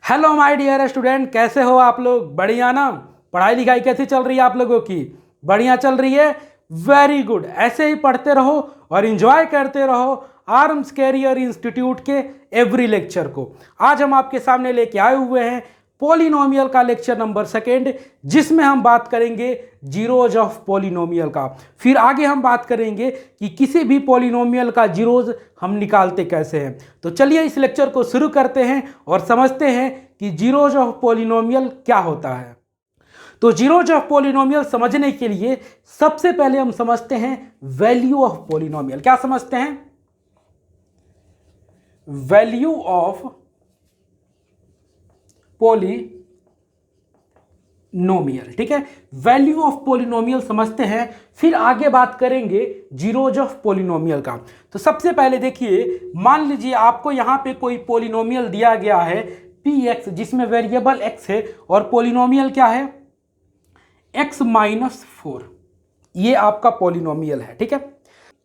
Hello my dear student, कैसे हो आप लोग? बढ़िया ना? पढ़ाई लिखाई कैसी चल रही है आप लोगों की? बढ़िया चल रही है। Very good. ऐसे ही पढ़ते रहो और एंजॉय करते रहो आर्म्स कैरियर इंस्टीट्यूट के एवरी लेक्चर को। आज हम आपके सामने लेके आए हुए हैं पॉलिनोमियल का लेक्चर नंबर 2, जिसमें हम बात करेंगे जीरोज ऑफ पॉलिनोमियल का। फिर आगे हम बात करेंगे कि किसी भी पॉलिनोमियल का जीरोज हम निकालते कैसे हैं। तो चलिए इस लेक्चर को शुरू करते हैं और समझते हैं कि जीरोज ऑफ पॉलिनोमियल क्या होता है। तो जीरोज ऑफ पॉलिनोमियल समझने के लिए सबसे पहले हम समझते हैं वैल्यू ऑफ पॉलिनोमियल। क्या समझते हैं? Value of polynomial. ठीक है, वैल्यू ऑफ पॉलिनोमियल समझते हैं, फिर आगे बात करेंगे जीरोज ऑफ पॉलिनोमियल का। तो सबसे पहले देखिए, मान लीजिए आपको यहां पे कोई पॉलिनोमियल दिया गया है px, जिसमें वेरिएबल x है और पॉलिनोमियल क्या है? x-4। ये आपका पॉलिनोमियल है। ठीक है,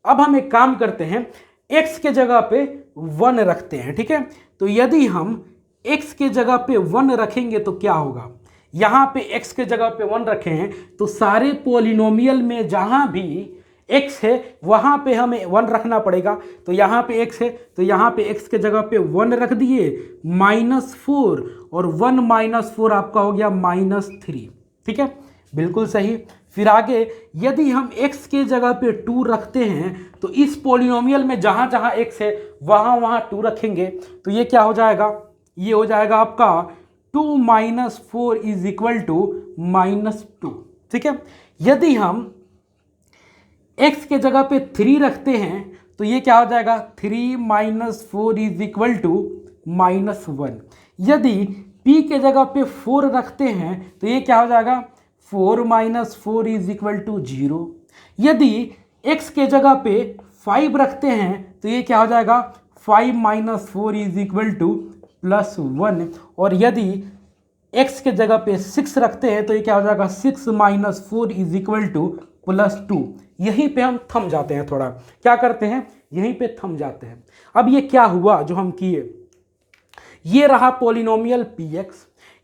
अब हम एक काम करते हैं, x के जगह पे 1 रखते हैं। ठीक है, तो यदि हम x के जगह पे 1 रखेंगे तो क्या होगा? यहां पे x के जगह पे 1 रखे हैं तो सारे पॉलिनोमियल में जहां भी x है वहां पे हमें 1 रखना पड़ेगा। तो यहां पे x है तो यहां पे x के जगह पे 1 रख दिए, -4, और 1 - 4 आपका हो गया -3। ठीक है, बिल्कुल सही। फिर आगे यदि हम x के जगह पे 2 रखते हैं तो इस पॉलिनोमियल में जहां जहां x है वहां वहां 2 रखेंगे तो ये क्या हो जाएगा? ये हो जाएगा आपका 2 - 4 = -2। ठीक है, यदि हम x के जगह पे 3 रखते हैं तो ये क्या हो जाएगा? 3 - 4 = -1। यदि p के जगह पे 4 रखते हैं तो ये क्या हो जाएगा? 4 - 4 = 0। यदि x के जगह पे 5 रखते हैं तो ये क्या हो जाएगा? 5 - 4 = +1। और यदि x के जगह पे 6 रखते हैं तो ये क्या हो जाएगा? 6 - 4 = +2। यहीं पे हम थम जाते हैं। थोड़ा क्या करते हैं, यहीं पे थम जाते हैं। अब ये क्या हुआ जो हम किए? ये रहा पॉलिनोमियल px।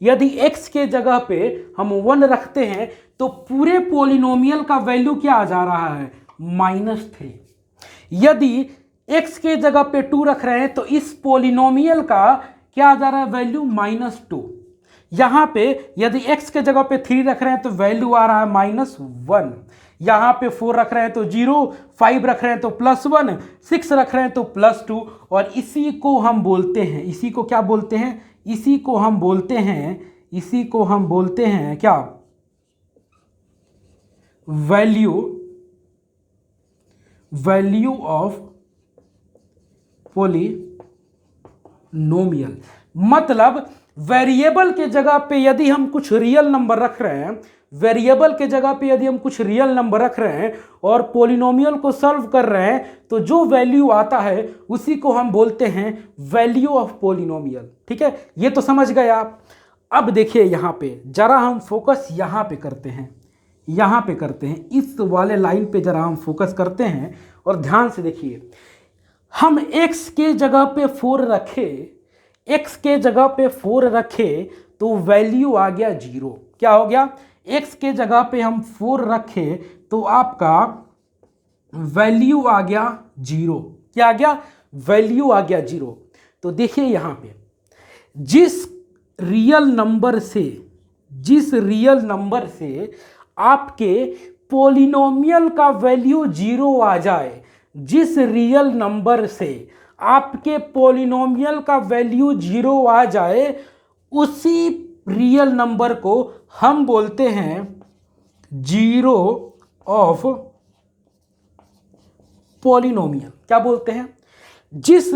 यदि x के जगह पे हम 1 रखते हैं तो पूरे पॉलिनोमियल का वैल्यू क्या आ जा रहा है? -3। यदि x के जगह पे 2 रख रहे हैं तो इस पॉलिनोमियल का क्या आ जा रहा है? वैल्यू -2। यहां पे यदि x के जगह पे 3 रख रहे हैं तो वैल्यू आ रहा है -1। यहां पे 4 रख रहे हैं तो 0, 5 रख रहे हैं तो +1, 6 रख रहे हैं तो +2। और इसी को हम बोलते हैं, इसी को क्या बोलते हैं? इसी को हम बोलते हैं क्या? Value of polynomial. मतलब वेरिएबल के जगह पे यदि हम कुछ रियल नंबर रख रहे हैं, वेरिएबल के जगह पे यदि हम कुछ रियल नंबर रख रहे हैं और पॉलिनोमियल को सॉल्व कर रहे हैं तो जो वैल्यू आता है उसी को हम बोलते हैं वैल्यू ऑफ पॉलिनोमियल। ठीक है, ये तो समझ गए आप। अब देखिए यहां पे जरा हम फोकस यहां पे करते हैं, इस वाले लाइन पे जरा हम फोकस करते हैं और ध्यान से देखिए। हम x के जगह पे 4 रखे, तो वैल्यू आ गया 0। क्या हो गया? x के जगह पे हम 4 रखे तो आपका वैल्यू आ गया 0। क्या आ गया? वैल्यू आ गया 0। तो देखिए यहां पे जिस रियल नंबर से आपके पॉलिनोमियल का वैल्यू 0 आ जाए, जिस रियल नंबर से आपके पॉलिनोमियल का वैल्यू 0 आ जाए, उसी रियल नंबर को हम बोलते हैं जीरो ऑफ पॉलिनोमियल। क्या बोलते हैं? जिस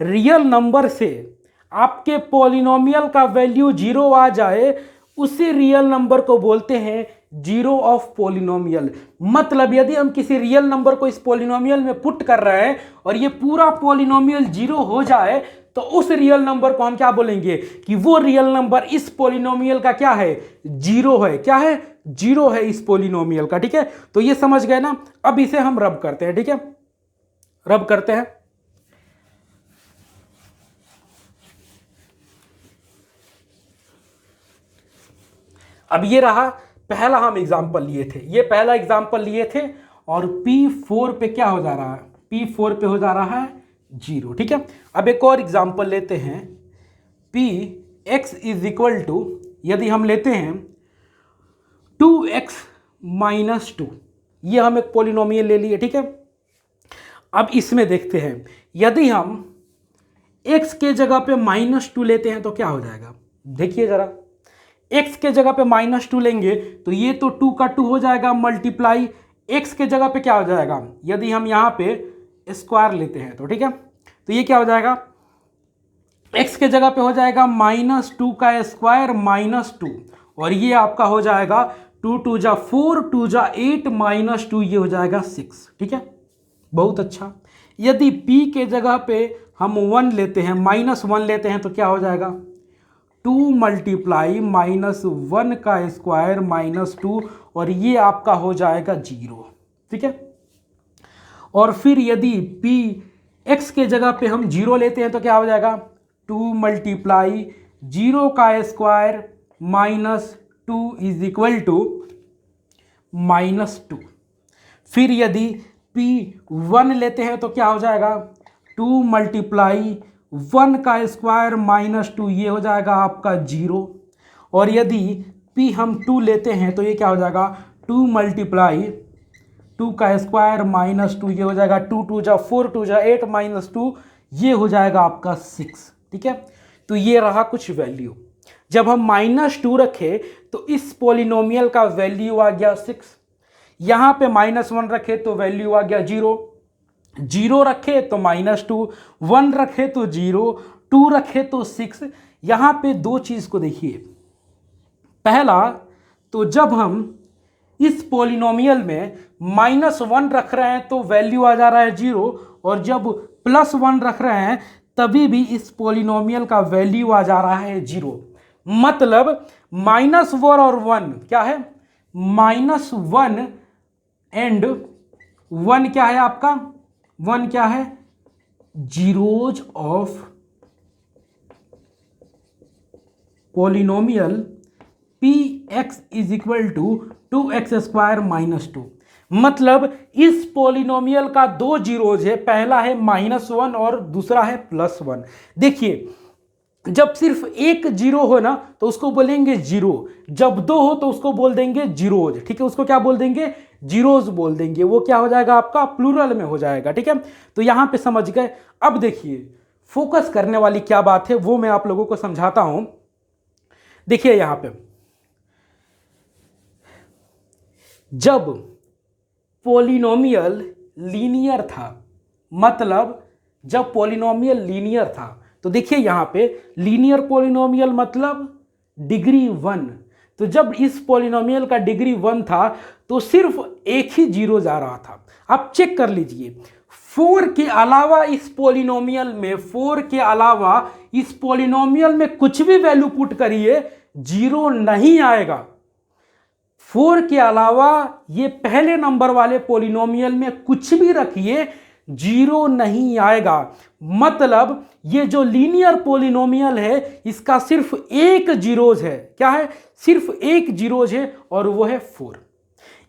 रियल नंबर से आपके पॉलिनोमियल का वैल्यू 0 आ जाए, उसी रियल नंबर को बोलते हैं जीरो ऑफ पॉलिनोमियल। मतलब यदि हम किसी रियल नंबर को इस पॉलिनोमियल में पुट कर रहे हैं और ये पूरा पॉलिनोमियल 0 हो जाए तो उस रियल नंबर को हम क्या बोलेंगे? कि वो रियल नंबर इस पॉलिनोमियल का क्या है? 0 है। क्या है? 0 है इस पॉलिनोमियल का। ठीक है, तो ये समझ गए ना? अब इसे हम रब करते हैं। ठीक है, रब करते हैं। अब ये रहा पहला हम एग्जाम्पल लिए थे, ये पहला एग्जाम्पल लिए थे और P4 पे क्या हो जा रहा है, P4 पे हो जा रहा है 0। ठीक है, अब एक और एग्जाम्पल लेते हैं, Px इज इक्वल टू, यदि हम लेते हैं 2x माइनस 2, ये हम एक पॉलिनोमियल ले लिए। ठीक है, अब इसमें देखते हैं यदि हम x के जगह पे -2 लेते हैं तो क्या हो जाएगा। देखिए जरा, x के जगह पे -2 लेंगे तो ये तो 2 का 2 हो जाएगा, मल्टीप्लाई x के जगह पे क्या हो जाएगा, यदि हम यहाँ पे स्क्वायर लेते हैं तो ठीक है, तो ये क्या हो जाएगा, x के जगह पे हो जाएगा -2 का स्क्वायर -2, और ये आपका हो जाएगा 2 2 जा 4 2 जा 8 -2, ये हो जाएगा 6। ठीक है, बहुत अच्छा। यदि p के जगह पे हम 1 लेते हैं, -1 लेते हैं तो क्या हो जाएगा, 2 मल्टीप्लाई -1 का स्क्वायर -2, और ये आपका हो जाएगा 0। ठीक है, और फिर यदि p x के जगह पे हम 0 लेते हैं तो क्या हो जाएगा, 2 मल्टीप्लाई 0 का स्क्वायर -2 इज इक्वल टू -2। फिर यदि p1 लेते हैं तो क्या हो जाएगा, 2 मल्टीप्लाई 1 का स्क्वायर -2, ये हो जाएगा आपका 0। और यदि p हम 2 लेते हैं तो ये क्या हो जाएगा, 2 मल्टीप्लाई 2 का स्क्वायर -2, ये हो जाएगा 2 2 जा 4 2 जा 8 -2, ये हो जाएगा आपका 6। ठीक है, तो ये रहा कुछ वैल्यू। जब हम -2 रखे तो इस पॉलिनोमियल का वैल्यू आ गया 6, यहाँ पे -1 रखे तो वैल्यू आ गया 0, 0 रखे तो -2, 1 रखे तो 0, 2 रखे तो 6। यहाँ पे दो चीज़ को देखिए, पहला तो जब हम इस पॉलिनोमियल में -1 रख रहे हैं तो वैल्यू आ जा रहा है 0, और जब +1 रख रहे हैं तभी भी इस पॉलिनोमियल का वैल्यू आ जा रहा है 0। मतलब -1 और 1 क्या है, -1 एंड 1 क्या है आपका, 1 क्या है, zeros of polynomial Px is equal to 2x square -2। मतलब इस पॉलिनोमियल का दो जीरोज है, पहला है -1 और दूसरा है +1। देखिए, जब सिर्फ एक जीरो हो ना तो उसको बोलेंगे जीरो, जब दो हो तो उसको बोल देंगे जीरोज। ठीक है, उसको क्या बोल देंगे, जीरोज बोल देंगे, वो क्या हो जाएगा आपका, प्लूरल में हो जाएगा। ठीक है, तो यहां पे समझ गए। अब देखिए, फोकस करने वाली क्या बात है वो मैं आप लोगों को समझाता हूं। देखिए यहां पे, जब पॉलिनोमियल लीनियर था, मतलब जब पॉलिनोमियल लीनियर था, तो देखिए यहां पे लीनियर पॉलिनोमियल मतलब डिग्री 1। तो जब इस पॉलिनोमियल का डिग्री 1 था तो सिर्फ एक ही जीरो जा रहा था। आप चेक कर लीजिए, 4 के अलावा इस पॉलिनोमियल में, 4 के अलावा इस पॉलिनोमियल में कुछ भी वैल्यू पुट करिए, जीरो नहीं आएगा। 4 के अलावा ये पहले नंबर वाले पॉलिनोमियल में कुछ भी रखिए, जीरो नहीं आएगा। मतलब ये जो लीनियर पॉलिनोमियल है इसका सिर्फ एक जीरोज है। क्या है, सिर्फ एक जीरोज है, और वो है 4।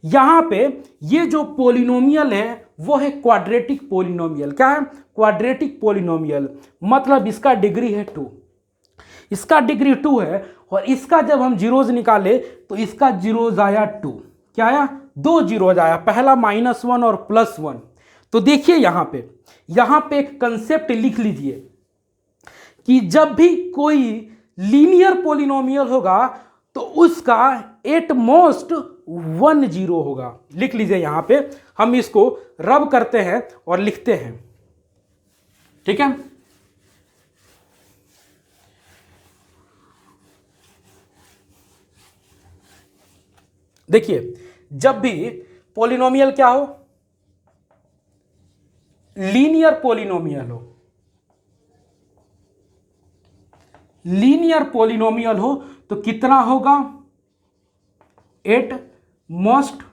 यहां पे ये जो पॉलिनोमियल है वो है क्वाड्रेटिक पॉलिनोमियल। क्या है, क्वाड्रेटिक पॉलिनोमियल, मतलब इसका डिग्री है 2, इसका डिग्री 2 है, और इसका जब हम जीरोज निकाले तो इसका जीरोज आया 2। क्या आया, 2 जीरोज आया, पहला -1 और +1। तो देखिए यहां पे एक कंसेप्ट लिख लीजिए कि जब भी कोई लीनियर पॉलिनोमियल होगा तो उसका एट मोस्ट 1 जीरो होगा। लिख लीजिए यहां पे, हम इसको रब करते हैं और लिखते हैं। ठीक है, देखिए, जब भी पॉलिनोमियल क्या हो, लीनियर पॉलिनोमियल हो, लीनियर पॉलिनोमियल हो तो कितना होगा, एट मोस्ट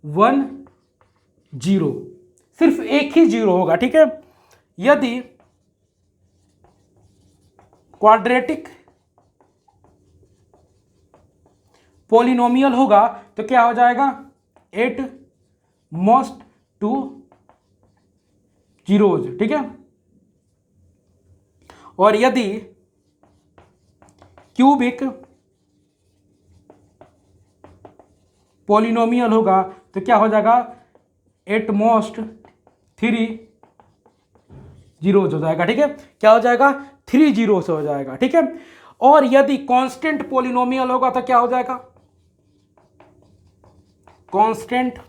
1 जीरो, सिर्फ एक ही जीरो होगा। ठीक है, यदि क्वाड्रेटिक पॉलिनोमियल होगा तो क्या हो जाएगा, 8 मोस्ट टू जीरोज, ठीक है। और यदि क्यूबिक पॉलिनोमियल होगा तो क्या हो जाएगा, 8 मोस्ट 3 जीरोज हो जाएगा, ठीक है। क्या हो जाएगा, 3 जीरोज हो जाएगा, ठीक है। और यदि कांस्टेंट पॉलिनोमियल होगा तो क्या हो जाएगा, कांस्टेंट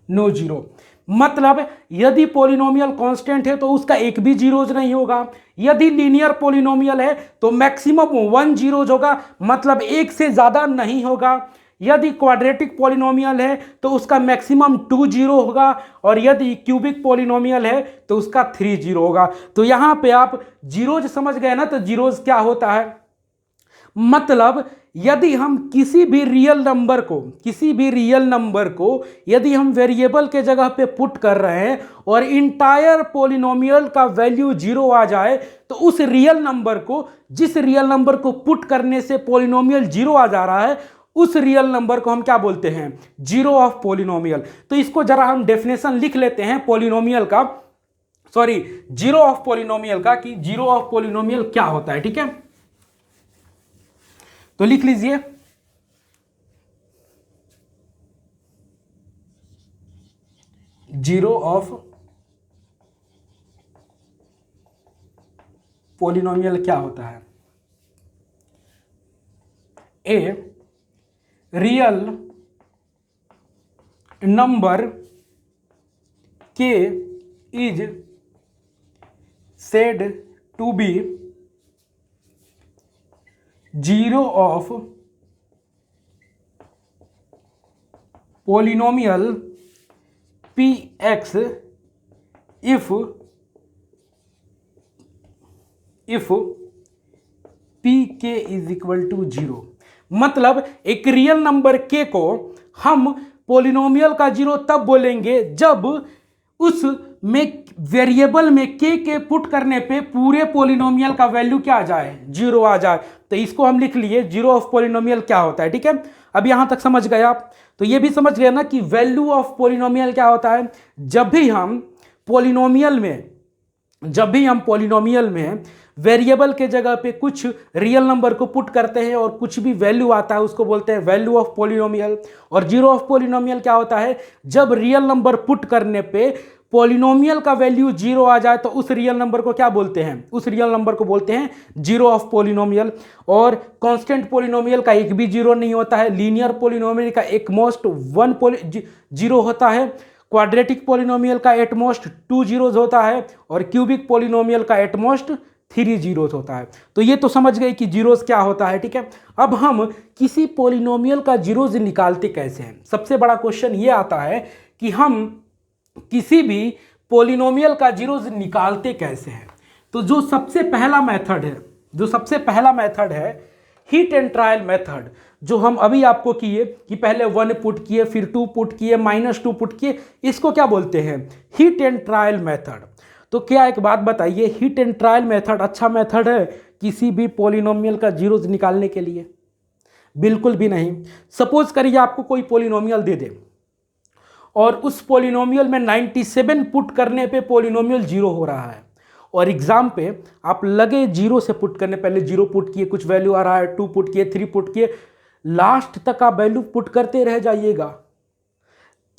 नो जीरो। मतलब यदि पॉलिनोमियल कांस्टेंट है तो उसका एक भी जीरोज नहीं होगा। यदि लीनियर पॉलिनोमियल है तो मैक्सिमम 1 जीरोज होगा, मतलब एक से ज्यादा नहीं होगा। यदि क्वाड्रेटिक पॉलिनोमियल है तो उसका मैक्सिमम 2 जीरो होगा, और यदि क्यूबिक पॉलिनोमियल है तो उसका 3 जीरो होगा। तो यहां पे आप जीरोज समझ गए ना, तो जीरोज क्या होता है, मतलब यदि हम किसी भी रियल नंबर को यदि हम वेरिएबल के जगह पे पुट कर रहे हैं और इंटायर पॉलिनोमियल का वैल्यू 0 आ जाए, तो उस रियल नंबर को, जिस रियल नंबर को पुट करने से पॉलिनोमियल 0 आ जा रहा है, उस रियल नंबर को हम क्या बोलते हैं, जीरो ऑफ पॉलिनोमियल। तो इसको जरा हम डेफिनेशन लिख लेते हैं पॉलिनोमियल का, सॉरी जीरो ऑफ पॉलिनोमियल का, कि जीरो ऑफ पॉलिनोमियल क्या होता है, ठीक है। तो लिख लीजिए, जीरो ऑफ पॉलिनोमियल क्या होता है, ए रियल नंबर के is said to be zero of polynomial px if pk is equal to 0। मतलब एक रियल नंबर k को हम पॉलिनोमियल का जीरो तब बोलेंगे जब उस में वेरिएबल में के पुट करने पे पूरे पॉलिनोमियल का वैल्यू क्या आ जाए, 0 आ जाए। तो इसको हम लिख लिए जीरो ऑफ पॉलिनोमियल क्या होता है, ठीक है। अब यहां तक समझ गए आप। तो ये भी समझ गए ना कि वैल्यू ऑफ पॉलिनोमियल क्या होता है, जब भी हम पॉलिनोमियल में वेरिएबल के जगह पे कुछ रियल नंबर को पुट करते हैं और कुछ भी वैल्यू आता है, उसको बोलते हैं वैल्यू ऑफ पॉलिनोमियल। और जीरो ऑफ पॉलिनोमियल क्या होता है, जब रियल नंबर पुट करने पे पॉलिनोमियल का वैल्यू 0 आ जाए तो उस रियल नंबर को क्या बोलते हैं, उस रियल नंबर को बोलते हैं जीरो ऑफ पॉलिनोमियल। और कांस्टेंट पॉलिनोमियल का एक भी जीरो नहीं होता है, लीनियर पॉलिनोमियल का एकमोस्ट 1 जीरो होता है, क्वाड्रेटिक पॉलिनोमियल का एटमोस्ट 2 जीरोज होता है, और क्यूबिक पॉलिनोमियल का एटमोस्ट 3 जीरोज होता है। तो ये तो समझ गए कि जीरोज क्या होता है, ठीक है। अब हम किसी पॉलिनोमियल का जीरोज निकालते कैसे हैं। सबसे बड़ा क्वेश्चन ये आता है कि हम किसी भी पॉलिनोमियल का जीरोज निकालते कैसे हैं। तो जो सबसे पहला मेथड है हिट एंड ट्रायल मेथड, जो हम अभी आपको किए कि पहले 1 पुट किए, फिर 2 पुट किए, -2 पुट किए, इसको क्या बोलते हैं, हिट एंड ट्रायल मेथड। तो क्या एक बात बताइए, हिट एंड ट्रायल मेथड अच्छा मेथड है किसी भी पॉलिनोमियल का जीरोज निकालने के लिए? बिल्कुल भी नहीं। सपोज करिए आपको कोई पॉलिनोमियल दे दे और उस पॉलिनोमियल में 97 पुट करने पे पॉलिनोमियल 0 हो रहा है, और एग्जाम पे आप लगे 0 से पुट करने, पहले 0 पुट किए, कुछ वैल्यू आ रहा है, 2 पुट किए, 3 पुट किए, लास्ट तक आप वैल्यू पुट करते रह जाइएगा।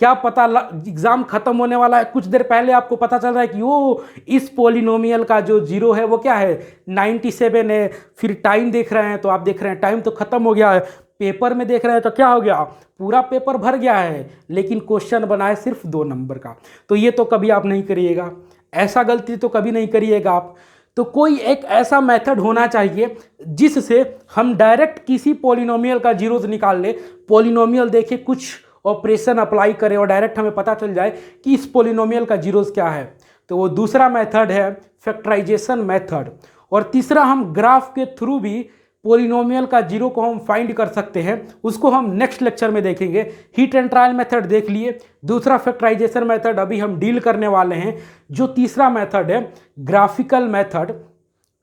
क्या पता एग्जाम खत्म होने वाला है, कुछ देर पहले आपको पता चल रहा है कि वो इस पॉलिनोमियल का जो 0 है वो क्या है, 97 है। फिर टाइम देख रहे हैं तो आप देख रहे हैं टाइम तो खत्म हो गया है, पेपर में देख रहे हैं तो क्या हो गया, पूरा पेपर भर गया है, लेकिन क्वेश्चन बना है सिर्फ 2 नंबर का। तो ये तो कभी आप नहीं करिएगा, ऐसा गलती तो कभी नहीं करिएगा आप। तो कोई एक ऐसा मेथड होना चाहिए जिससे हम डायरेक्ट किसी पॉलिनोमियल का जीरोज निकाल ले, पॉलिनोमियल देखे, कुछ ऑपरेशन अप्लाई करें और डायरेक्ट हमें पता चल जाए कि इस पॉलिनोमियल का जीरोज क्या है। तो वो दूसरा मेथड है फैक्टराइजेशन मेथड। और तीसरा हम ग्राफ के थ्रू भी पॉलिनोमियल का जीरो को हम फाइंड कर सकते हैं, उसको हम नेक्स्ट लेक्चर में देखेंगे। हिट एंड ट्रायल मेथड देख लिए, दूसरा फैक्टराइजेशन मेथड अभी हम डील करने वाले हैं। जो तीसरा मेथड है ग्राफिकल मेथड,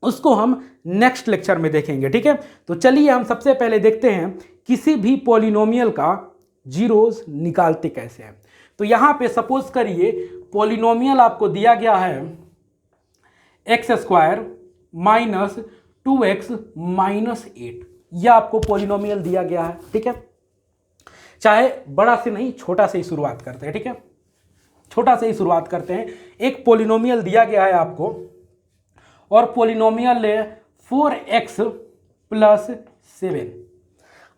उसको हम नेक्स्ट लेक्चर में देखेंगे, ठीक है। तो चलिए हम सबसे पहले देखते हैं किसी भी पॉलिनोमियल का जीरोस निकालते कैसे हैं। तो यहां पे सपोज करिए पॉलिनोमियल आपको दिया गया है x square minus 2x minus 8, यह आपको पॉलिनोमियल दिया गया है, ठीक है। चाहे बड़ा से नहीं, छोटा से ही शुरुआत करते हैं, ठीक है। छोटा से ही शुरुआत करते हैं। एक पॉलिनोमियल दिया गया है आपको और पॉलिनोमियल है 4x प्लस 7।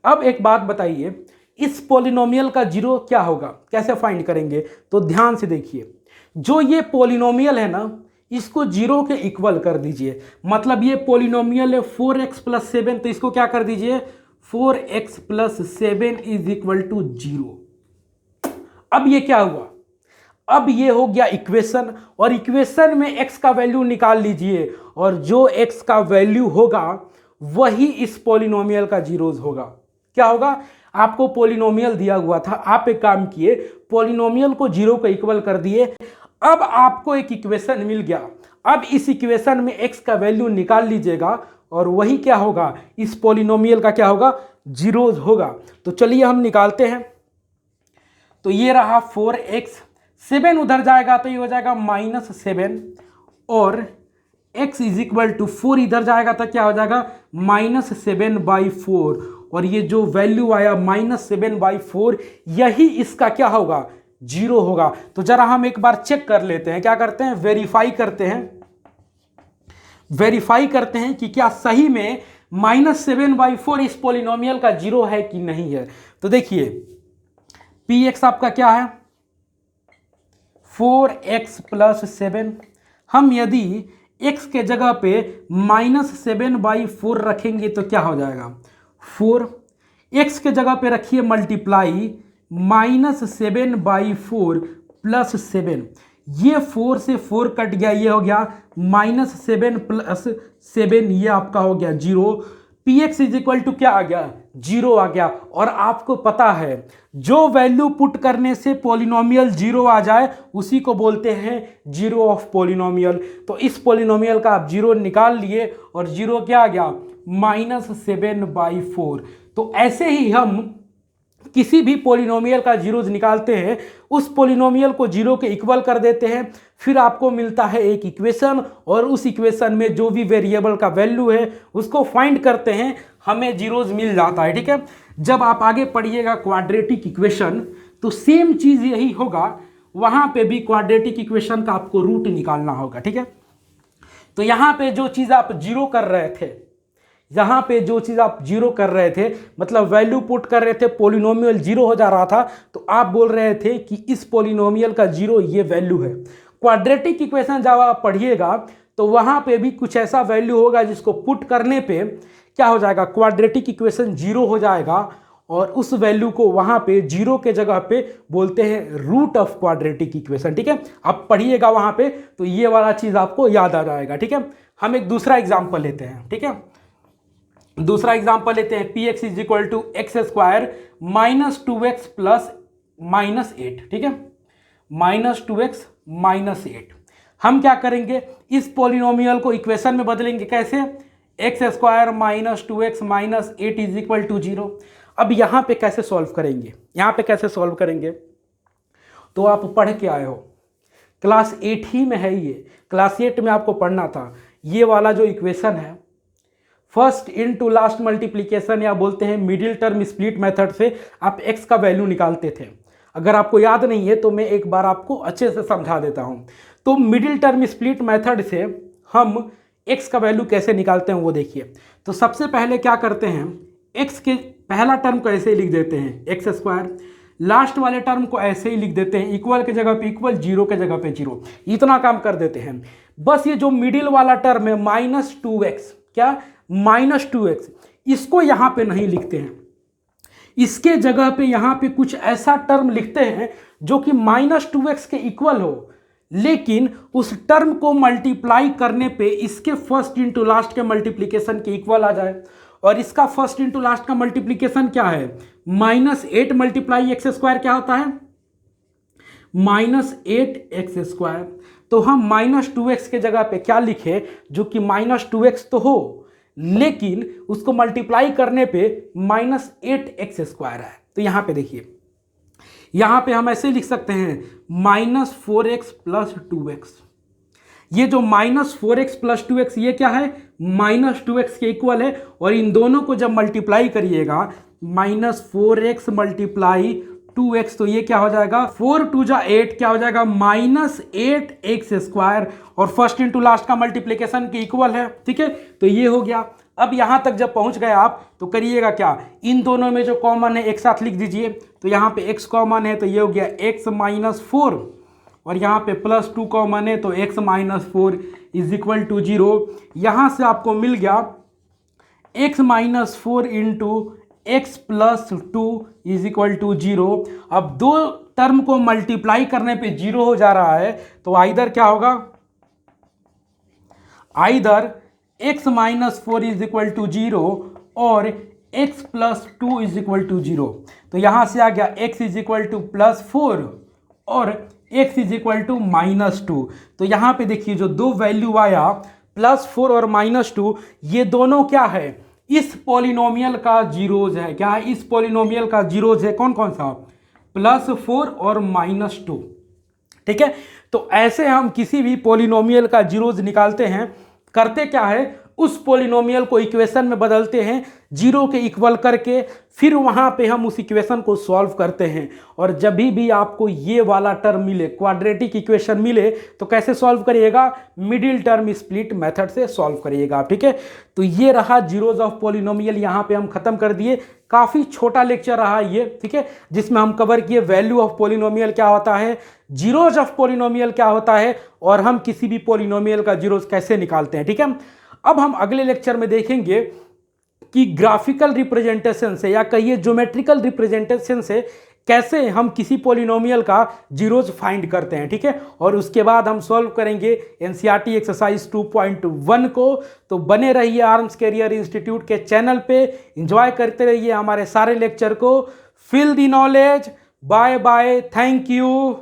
अब एक बात बताइए, इस पॉलिनोमियल का जीरो क्या होगा, कैसे फाइंड करेंगे? तो ध्यान से देखिए, जो ये पॉलिनोमियल है ना, इसको जीरो के इक्वल कर दीजिए। मतलब ये पॉलिनोमियल है 4x प्लस 7, तो इसको क्या कर दीजिए 4x plus 7 is equal to 0। अब ये क्या हुआ, अब ये हो गया इक्वेशन, और इक्वेशन में x का वैल्यू निकाल लीजिए, और जो x का वैल्यू होगा वही इस पॉलिनोमियल का जीरोस होगा। क्या होगा, आपको पॉलिनोमियल दिया हुआ था, आप एक काम किए, पॉलिनोमियल को जीरो का इक्वल कर दिए। अब आपको एक इक्वेशन मिल गया, अब इस इक्वेशन में x का वैल्यू निकाल लीजिएगा, और वही क्या होगा, इस पॉलिनोमियल का क्या होगा, जीरोस होगा। तो चलिए हम निकालते हैं। तो ये रहा 4x, 7 उधर जाएगा तो ये हो जाएगा -7, और x इज इक्वल टू 4 इधर जाएगा तो क्या हो जाएगा -7/4, और ये जो वैल्यू आया -7/4, यही इसका क्या होगा, जीरो होगा। तो जरा हम एक बार चेक कर लेते हैं, क्या करते हैं, वेरीफाई करते हैं कि क्या सही में -7/4 इस पॉलिनोमियल का जीरो है कि नहीं है। तो देखिए px आपका क्या है 4x प्लस 7। हम यदि x के जगह पे -7/4 रखेंगे तो क्या हो जाएगा 4, x के जगह पे रखिए मल्टीप्लाई -7/4 प्लस 7, ये 4 से 4 कट गया, ये हो गया -7 प्लस 7, ये आपका हो गया 0। px इज इक्वल टू क्या आ गया, 0 आ गया। और आपको पता है जो वैल्यू पुट करने से पॉलिनोमियल 0 आ जाए उसी को बोलते हैं जीरो ऑफ पॉलिनोमियल। तो इस पॉलिनोमियल का आप 0 निकाल लिए, और 0 क्या आ गया -7/4। तो ऐसे ही हम किसी भी पॉलिनोमियल का जीरोस निकालते हैं, उस पॉलिनोमियल को जीरो के इक्वल कर देते हैं, फिर आपको मिलता है एक इक्वेशन, और उस इक्वेशन में जो भी वेरिएबल का वैल्यू है उसको फाइंड करते हैं, हमें जीरोस मिल जाता है, ठीक है। जब आप आगे पढ़िएगा क्वाड्रेटिक इक्वेशन तो सेम चीज यही होगा, वहां पे भी क्वाड्रेटिक इक्वेशन का आपको रूट निकालना होगा, ठीक है। तो यहां पे जो चीज आप जीरो कर रहे थे, यहाँ पे जो चीज़ आप जीरो कर रहे थे, मतलब वैल्यू पुट कर रहे थे, पॉलिनोमियल जीरो हो जा रहा था, तो आप बोल रहे थे कि इस पॉलिनोमियल का जीरो ये वैल्यू है। क्वाड्रेटिक इक्वेशन जब आप पढ़िएगा तो वहाँ पे भी कुछ ऐसा वैल्यू होगा जिसको पुट करने पे क्या हो जाएगा, क्वाड्रेटिक इक्वेशन जीरो हो जाएगा, और उस वैल्यू को वहाँ पे जीरो के जगह पे बोलते हैं रूट ऑफ क्वाड्रेटिक इक्वेशन, ठीक है। आप पढ़िएगा वहाँ पे तो ये वाला चीज़ आपको याद आ जाएगा, ठीक है। हम एक दूसरा एग्जाम्पल लेते हैं, ठीक है। दूसरा एग्जांपल लेते हैं, px is equal to x square -2x plus -8, ठीक है, -2x -8। हम क्या करेंगे, इस पॉलिनोमियल को इक्वेशन में बदलेंगे, कैसे, x square -2x -8 is equal to 0। अब यहाँ पे कैसे सॉल्व करेंगे, यहाँ पे कैसे सॉल्व करेंगे, तो आप पढ़ के आए हो, क्लास 8 ही में है ये, क्लास 8 में आपको पढ़ना था। ये वाला जो इक्वेशन है, first in to last multiplication या बोलते हैं मिडिल टर्म स्प्लिट मेथड से आप x का वैल्यू निकालते थे। अगर आपको याद नहीं है तो मैं एक बार आपको अच्छे से समझा देता हूं। तो मिडिल टर्म स्प्लिट मेथड से हम x का वैल्यू कैसे निकालते हैं वो देखिए। तो सबसे पहले क्या करते हैं, x के पहला टर्म को ऐसे ही लिख देते हैं एक्स स्क्वायर, लास्ट वाले टर्म को ऐसे ही लिख देते हैं, इक्वल के जगह पे इक्वल, जीरो के जगह पे जीरो, इतना काम कर देते हैं। बस ये जो मिडिल वाला टर्म है -2x, क्या -2x, इसको यहाँ पे नहीं लिखते हैं, इसके जगह पे यहाँ पे कुछ ऐसा टर्म लिखते हैं जो कि -2x के इक्वल हो, लेकिन उस टर्म को मल्टीप्लाई करने पे इसके फर्स्ट इंटू लास्ट के मल्टीप्लीकेशन के इक्वल आ जाए। और इसका फर्स्ट इंटू लास्ट का मल्टीप्लीकेशन क्या है, -8 मल्टीप्लाई एक्स स्क्वायर क्या होता है, -8x स्क्वायर। तो हम -2x के जगह पे क्या लिखे, जो कि -2x तो हो लेकिन उसको मल्टीप्लाई करने पे -8x² है। तो यहां पे देखिए, यहां पे हम ऐसे लिख सकते हैं -4x + 2x। ये जो -4x + 2x ये क्या है, -2x के इक्वल है, और इन दोनों को जब मल्टीप्लाई करिएगा -4x × 2x, तो ये क्या हो जाएगा, 4 × 2 = 8, क्या हो जाएगा -8x², और फर्स्ट इंटू लास्ट का मल्टीप्लीकेशन के इक्वल है। ठीक है, तो ये हो गया। अब यहां तक जब पहुंच गए आप तो करिएगा क्या, इन दोनों में जो कॉमन है एक साथ लिख दीजिए। तो यहां पे x कॉमन है तो ये हो गया x - 4, और यहाँ पे +2 कॉमन है तो x - 4 = 0। यहाँ से आपको मिल गया x - 4 × x + 2 = 0। अब दो टर्म को मल्टीप्लाई करने पे 0 हो जा रहा है, तो आइदर क्या होगा, आइदर x - 4 = 0 और x + 2 = 0। तो यहाँ से आ गया x = +4 और x = -2। तो यहाँ पे देखिए जो दो वैल्यू आया +4 और -2, ये दोनों क्या है, इस पॉलिनोमियल का जीरोज है। क्या है, इस पॉलिनोमियल का जीरोज है। कौन कौन सा, +4 और -2। ठीक है, तो ऐसे हम किसी भी पॉलिनोमियल का जीरोज निकालते हैं। करते क्या है, उस पॉलिनोमियल को इक्वेशन में बदलते हैं 0 के इक्वल करके, फिर वहां पे हम उस इक्वेशन को सॉल्व करते हैं। और जब भी आपको ये वाला टर्म मिले, क्वाड्रेटिक इक्वेशन मिले, तो कैसे सॉल्व करिएगा, मिडिल टर्म स्प्लिट मेथड से सॉल्व करिएगा। ठीक है, तो ये रहा जीरोज ऑफ पॉलिनोमियल, यहाँ पे हम खत्म कर दिए। काफ़ी छोटा लेक्चर रहा ये, ठीक है, जिसमें हम कवर किए वैल्यू ऑफ पॉलिनोमियल क्या होता है, जीरोज ऑफ पॉलिनोमियल क्या होता है, और हम किसी भी पॉलिनोमियल का जीरोज कैसे निकालते हैं। ठीक है, अब हम अगले लेक्चर में देखेंगे कि ग्राफिकल रिप्रेजेंटेशन से, या कहिए ज्योमेट्रिकल रिप्रेजेंटेशन से, कैसे हम किसी पॉलिनोमियल का जीरोज फाइंड करते हैं। ठीक है, और उसके बाद हम सॉल्व करेंगे एनसीईआरटी एक्सरसाइज 2.1 को। तो बने रहिए आर्म्स कैरियर इंस्टीट्यूट के चैनल पे, एंजॉय करते रहिए हमारे सारे लेक्चर को। Feel the knowledge. Bye bye, thank you.